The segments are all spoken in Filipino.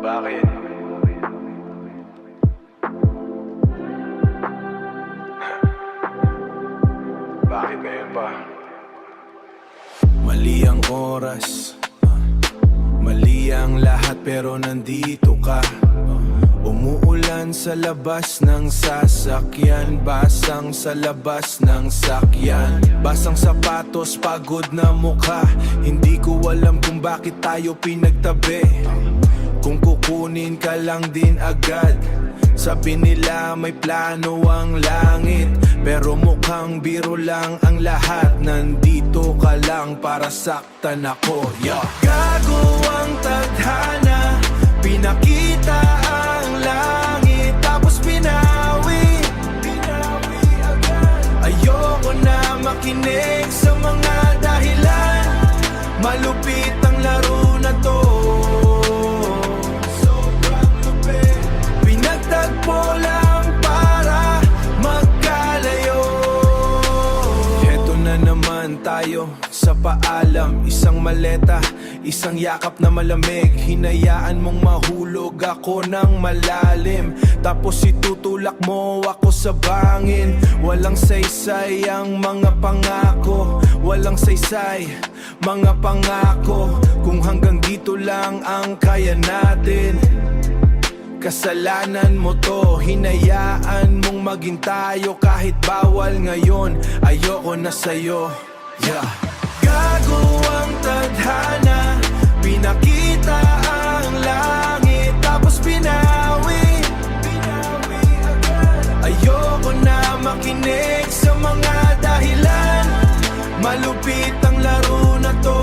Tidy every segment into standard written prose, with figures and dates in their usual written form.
Bakit? Bakit ngayon pa? Mali ang oras, mali ang lahat pero nandito ka. Umuulan sa labas ng sasakyan, basang sa labas ng sakyan. Basang sapatos, pagod na mukha. Hindi ko alam kung bakit tayo pinagtabi. Kung kukunin ka lang din agad. Sabi nila may plano ang langit, pero mukhang biro lang ang lahat. Nandito ka lang para saktan ako, yeah. Gago ang tadhana, pinakita ang langit, tapos binawi agad. Ayoko na makinig sa mga dahilan. Malupit ang laro na to, sobrang lupit. Pinagtagpo lang para magkalayo. Heto na naman tayo sa paalam. Isang maleta, isang yakap na malamig. Hinayaan mong mahulog ako ng malalim, tapos itutulak mo ako sa bangin. Walang saysay ang mga pangako, walang saysay mga pangako. Kung hanggang dito lang ang kaya natin, kasalanan mo to. Hinayaan mong maging tayo kahit bawal ngayon. Ayoko na sa'yo, yeah. Gago ang tadhana, pinakita ang langit, tapos binawi agad. Ayoko na makinig sa mga dahilan. Malupit ang laro na to,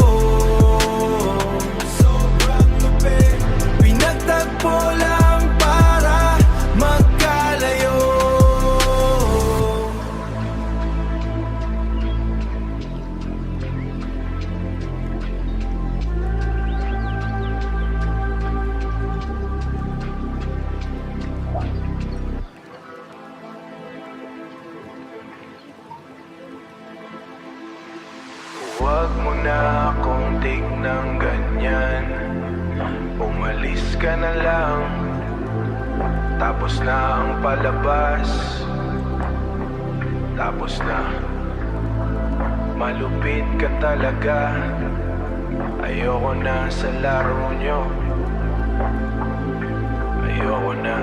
sobrang lupit. Pinagtagpo lang para magkalayo. Huwag mo na akong tignang ganyan. Umalis ka na lang, tapos na ang palabas. Tapos na, malupit ka talaga. Ayoko na sa laro nyo, ayoko na.